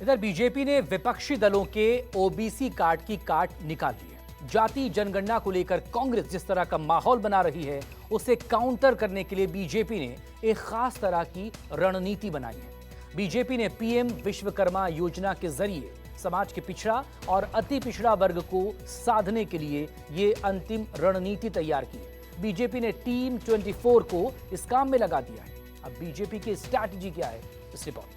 इधर बीजेपी ने विपक्षी दलों के ओबीसी कार्ड की काट निकाल ली है। जाति जनगणना को लेकर कांग्रेस जिस तरह का माहौल बना रही है, उसे काउंटर करने के लिए बीजेपी ने एक खास तरह की रणनीति बनाई है। बीजेपी ने पीएम विश्वकर्मा योजना के जरिए समाज के पिछड़ा और अति पिछड़ा वर्ग को साधने के लिए ये अंतिम रणनीति तैयार की है। बीजेपी ने टीम 24 को इस काम में लगा दिया है। अब बीजेपी की स्ट्रैटेजी क्या है, इस रिपोर्ट।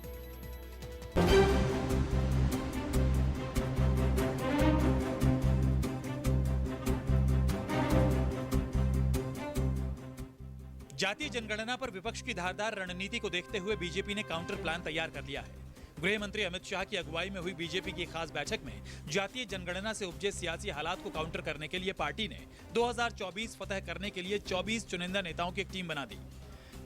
जातीय जनगणना पर विपक्ष की धारदार रणनीति को देखते हुए बीजेपी ने काउंटर प्लान तैयार कर लिया है। गृह मंत्री अमित शाह की अगुवाई में हुई बीजेपी की खास बैठक में जातीय जनगणना से उपजे सियासी हालात को काउंटर करने के लिए पार्टी ने 2024 फतह करने के लिए 24 चुनिंदा नेताओं की एक टीम बना दी।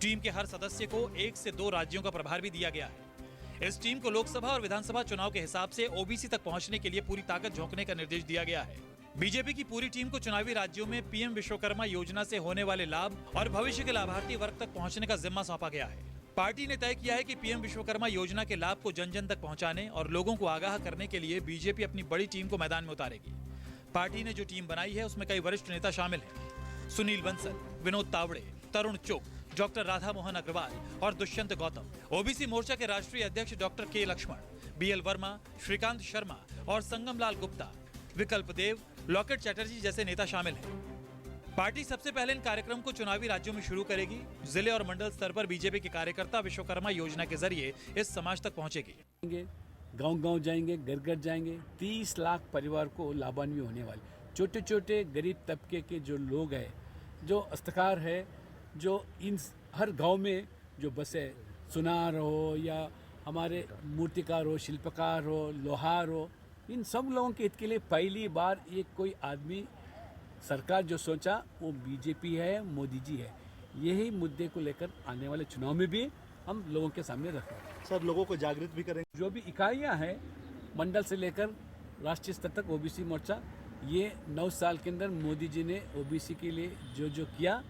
टीम के हर सदस्य को 1 से 2 राज्यों का प्रभार भी दिया गया है। इस टीम को लोकसभा और विधानसभा चुनाव के हिसाब से ओबीसी तक पहुंचने के लिए पूरी ताकत झोंकने का निर्देश दिया गया है। बीजेपी की पूरी टीम को चुनावी राज्यों में पीएम विश्वकर्मा योजना से होने वाले लाभ और भविष्य के लाभार्थी वर्ग तक पहुंचने का जिम्मा सौंपा गया है। पार्टी ने तय किया है कि पीएम विश्वकर्मा योजना के लाभ को जन जन तक पहुंचाने और लोगों को आगाह करने के लिए बीजेपी अपनी बड़ी टीम को मैदान में उतारेगी। पार्टी ने जो टीम बनाई है उसमें कई वरिष्ठ नेता शामिल हैं। सुनील बंसल, विनोद तावड़े, तरुण चुग, डॉक्टर राधा मोहन अग्रवाल और दुष्यंत गौतम। ओबीसी मोर्चा के राष्ट्रीय अध्यक्ष डॉक्टर के लक्ष्मण, बीएल वर्मा, श्रीकांत शर्मा और संगम लाल गुप्ता, विकल्प देव, लॉकेट चैटर्जी जैसे नेता शामिल हैं। पार्टी सबसे पहले इन कार्यक्रम को चुनावी राज्यों में शुरू करेगी। जिले और मंडल स्तर पर बीजेपी के कार्यकर्ता विश्वकर्मा योजना के जरिए इस समाज तक पहुंचेगी। गांव-गांव जाएंगे, घर-घर जाएंगे। 30 लाख परिवार को लाभान्वित होने वाले छोटे-छोटे गरीब तबके के जो लोग हैं, जो हस्तकार है, जो इन हर गांव में जो बसे, सुनार हो या हमारे मूर्तिकार हो, शिल्पकार हो, लोहार हो, इन सब लोगों के हित के लिए पहली बार एक कोई आदमी सरकार जो सोचा वो बीजेपी है, मोदी जी है। यही मुद्दे को लेकर आने वाले चुनाव में भी हम लोगों के सामने रखेंगे। सर, लोगों को जागृत भी करेंगे। जो भी इकाइयां हैं मंडल से लेकर राष्ट्रीय स्तर तक ओबीसी मोर्चा, ये 9 साल के अंदर मोदी जी ने ओबीसी के लिए जो किया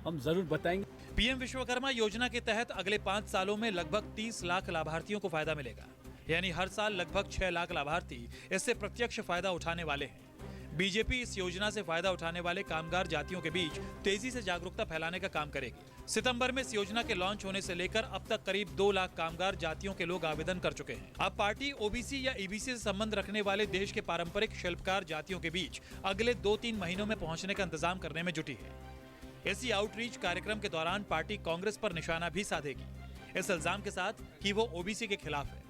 हम जरूर बताएंगे। पीएम विश्वकर्मा योजना के तहत अगले 5 सालों में लगभग 30 लाख लाभार्थियों को फायदा मिलेगा। यानी हर साल लगभग 6 लाख लाभार्थी इससे प्रत्यक्ष फायदा उठाने वाले हैं। बीजेपी इस योजना से फायदा उठाने वाले कामगार जातियों के बीच तेजी से जागरूकता फैलाने का काम करेगी। सितंबर में इस योजना के लॉन्च होने से लेकर अब तक करीब 2 लाख कामगार जातियों के लोग आवेदन कर चुके हैं। अब पार्टी ओबीसी या ईबीसी से संबंध रखने वाले देश के पारंपरिक शिल्पकार जातियों के बीच अगले 2-3 महीनों में पहुंचने का इंतजाम करने में जुटी है। इसी आउटरीच कार्यक्रम के दौरान पार्टी कांग्रेस पर निशाना भी साधेगी, इस इल्जाम के साथ कि वो ओबीसी के खिलाफ है।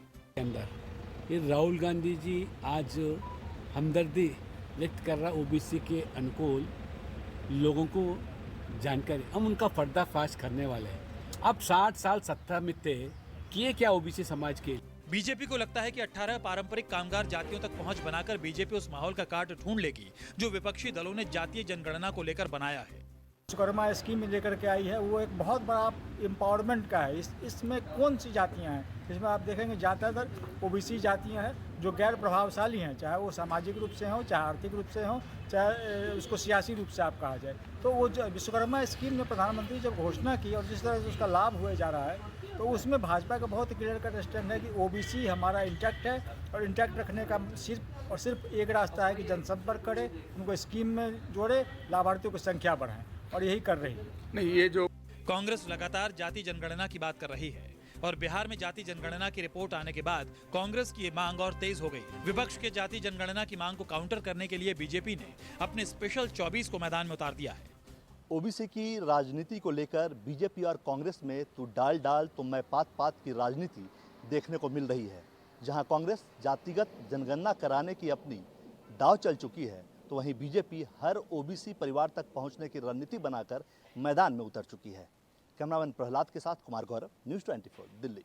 राहुल गांधी जी आज हमदर्दी व्यक्त कर रहा ओबीसी के अनुकूल लोगों को जानकारी, हम उनका पर्दाफाश करने वाले हैं। अब 60 साल सत्ता में थे, किए क्या ओबीसी समाज के? बीजेपी को लगता है कि 18 पारंपरिक कामगार जातियों तक पहुंच बनाकर बीजेपी उस माहौल का काट ढूंढ लेगी जो विपक्षी दलों ने जातीय जनगणना को लेकर बनाया है। विश्वकर्मा स्कीम लेकर के आई है, वो एक बहुत बड़ा एम्पावरमेंट का है। इसमें कौन सी जातियां हैं? इसमें आप देखेंगे ज़्यादातर ओबीसी जातियां हैं जो गैर प्रभावशाली हैं, चाहे वो सामाजिक रूप से हों, चाहे आर्थिक रूप से हों, चाहे उसको सियासी रूप से आप कहा जाए। तो वो जो विश्वकर्मा स्कीम ने प्रधानमंत्री जब घोषणा की और जिस तरह से उसका लाभ हुए जा रहा है, तो उसमें भाजपा का बहुत क्लियर कट स्टैंड है कि ओबीसी हमारा इंटैक्ट है और इंटैक्ट रखने का सिर्फ एक रास्ता है कि जनसंपर्क करे, उनको स्कीम में जोड़े, लाभार्थियों की संख्या बढ़ाएं, और यही कर रही है। नहीं, ये जो कांग्रेस लगातार जाति जनगणना की बात कर रही है और बिहार में जाति जनगणना की रिपोर्ट आने के बाद कांग्रेस की मांग और तेज हो गई। विपक्ष के जाति जनगणना की मांग को काउंटर करने के लिए बीजेपी ने अपने स्पेशल 24 को मैदान में उतार दिया है। ओबीसी की राजनीति को लेकर बीजेपी और कांग्रेस में तू डाल डाल तो मैं पात पात की राजनीति देखने को मिल रही है। जहां कांग्रेस जातिगत जनगणना कराने की अपनी दाव चल चुकी है, तो वहीं बीजेपी हर ओबीसी परिवार तक पहुंचने की रणनीति बनाकर मैदान में उतर चुकी है। कैमरामैन प्रहलाद के साथ कुमार गौरव, न्यूज़ 24 दिल्ली।